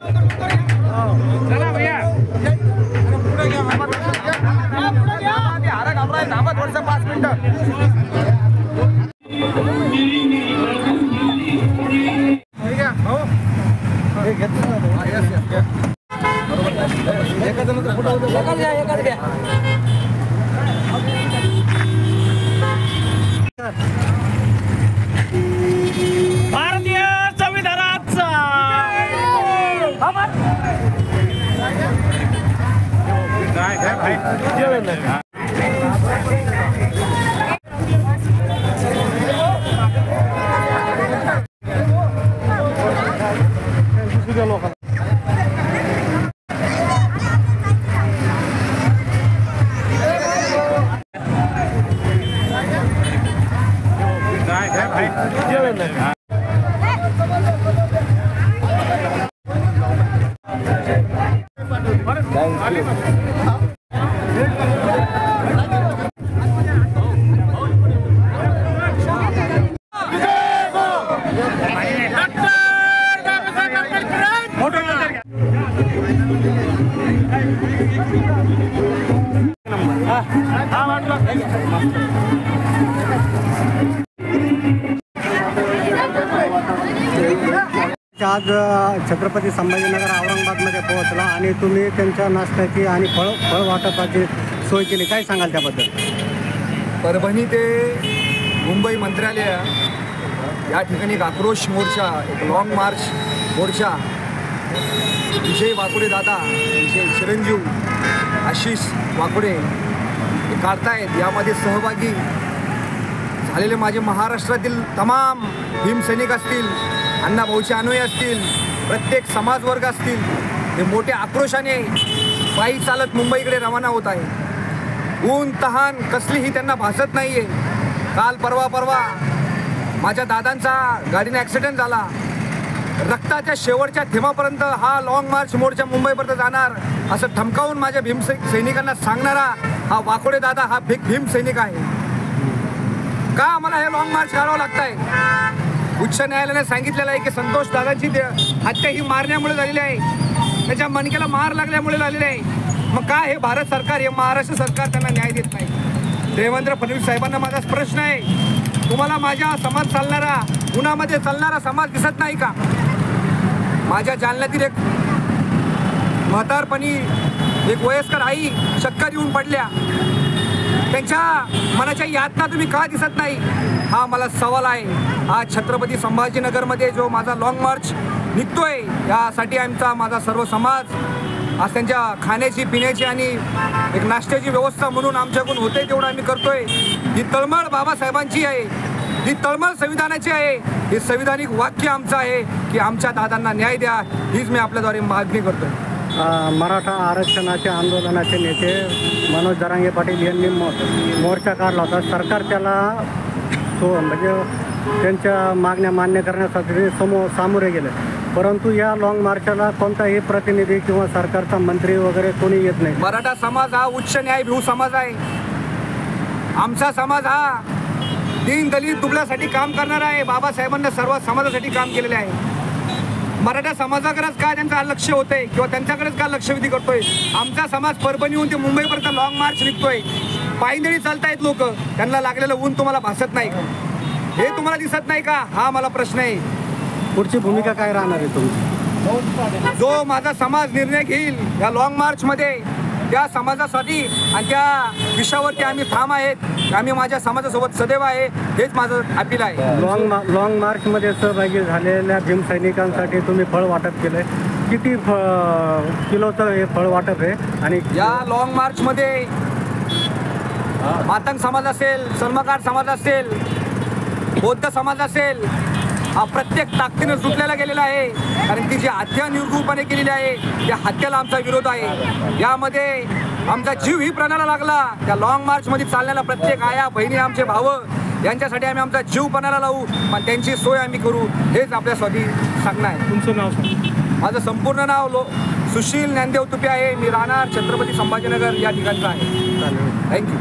चला भैया थांबा थोडंसं 5 मिनिटं. भारतीय संविधानाचा आज छत्रपती संभाजीनगर औरंगाबादमध्ये पोहोचला आणि तुम्ही त्यांच्या नाश्त्याची आणि फळ वाटपाची सोय केली, काय सांगाल त्याबद्दल? परभणी ते मुंबई मंत्रालय या ठिकाणी एक आक्रोश मोर्चा, एक लॉंग मार्च मोर्चा विजय वाकोडे दादा, विजय चिरंजीव आशिष वाकोडे हे काढतायत. यामध्ये सहभागी झालेले माझे महाराष्ट्रातील तमाम भीमसैनिक असतील, अण्णाभाऊचे अनुयायी असतील, प्रत्येक समाजवर्ग असतील, हे मोठ्या आक्रोशाने पायी चालत मुंबईकडे रवाना होत आहे. ऊन तहान कसलीही त्यांना भासत नाही आहे. काल परवा माझ्या दादांचा गाडीने ॲक्सिडेंट झाला. रक्ताच्या शेवटच्या थेंबापर्यंत हा लॉंग मार्च मोर्चा मुंबईपर्यंत जाणार असं ठमकावून माझ्या सैनिकांना सांगणारा हा वाकोडे दादा हा भीम सैनिक आहे. का आम्हाला हे लॉंग मार्च करावं लागत आहे? उच्च न्यायालयाने सांगितलेलं आहे की संतोष दादांची हत्या ही मारण्यामुळे झालेली आहे, त्याच्या मणक्याला मार लागल्यामुळे झालेली आहे. मग का हे भारत सरकार, हे महाराष्ट्र सरकार त्यांना न्याय देत नाही? देवेंद्र फडणवीस साहेबांना माझा प्रश्न आहे, तुम्हाला माझ्या समाज चालणारा, उन्हामध्ये चालणारा समाज दिसत नाही का? माझ्या जालन्यातील एक म्हातारपणी एक वयस्कर आई चक्कर येऊन पडल्या, त्यांच्या मनाच्या यातना तुम्ही का दिसत नाही? हा मला सवाल आहे. आज छत्रपती संभाजीनगरमध्ये जो माझा लॉंग मार्च निघतोय, यासाठी माझा सर्व समाज आज त्यांच्या खाण्याची पिण्याची आणि एक नाश्त्याची व्यवस्था म्हणून आमच्याकडून होते तेवढं आम्ही करतोय. ही तळमळ बाबासाहेबांची आहे, ही तळमळ संविधानाची आहे, हे संविधानिक वाक्य आमचं आहे की आमच्या दादांना न्याय द्या, हीच मी आपल्याद्वारे मागणी करतोय. मराठा आरक्षणाचे आंदोलनाचे नेते मनोज जरांगे पाटील यांनी मोर्चा काढला होता. सरकार त्याला म्हणजे त्यांच्या मागण्या मान्य करण्यासाठी सामोरे गेले, परंतु या लॉंग मार्चला कोणताही प्रतिनिधी किंवा सरकारचा मंत्री वगैरे कोणी येत नाही. मराठा समाज हा उच्च न्यायभिऊ समाज आहे. आमचा समाज हा दीन दलित दुबळ्यासाठी काम करणारा आहे. बाबासाहेबांना सर्व समाजासाठी काम केलेले आहे. मराठा समाजाकडेच का त्यांचं लक्ष होतंय किंवा त्यांच्याकडेच का लक्षवेधी करतोय? आमचा समाज परभणीहून ते मुंबईपर्यंत लॉंग मार्च निघतोय. पायदळी चालतायत लोक, त्यांना लागलेलं ऊन तुम्हाला भासत नाही का? हे तुम्हाला दिसत नाही का? हा मला प्रश्न आहे. पुढची भूमिका काय राहणार आहे तुमची? जो माझा समाज निर्णय घेईल या लॉंग मार्चमध्ये, त्या समाजासाठी आणि त्या विषयावरती आम्ही ठाम आहेत. आम्ही माझ्या समाजासोबत सदैव आहे, हेच माझं अपील आहे. लॉंग मार्चमध्ये सहभागी झालेल्या भीमसैनिकांसाठी तुम्ही फळ वाटप केलंय, किती किलोचं हे फळ वाटप आहे? आणि या लॉंग मार्चमध्ये मातंग समाज असेल, चर्मकार समाज असेल, बौद्ध समाज असेल, हा प्रत्येक ताकदीनं सुटलेला गेलेला आहे. कारण ती जी हत्या निर्घृणपणे केलेली आहे, त्या हत्याला आमचा विरोध आहे. यामध्ये आमचा जीव ही प्राणाला लागला. त्या लॉंग मार्चमध्ये चालण्याला प्रत्येक आया बहिणी, आमचे भाव, यांच्यासाठी आम्ही आमचा जीव पणाला लावू, पण त्यांची सोय आम्ही करू, हेच आपल्यासाठी सांगणं आहे. तुमचं नाव? माझं संपूर्ण नाव सुशील ज्ञानदेव तुपे आहे. मी राहणार छत्रपती संभाजीनगर या ठिकाणचं आहे. थँक्यू.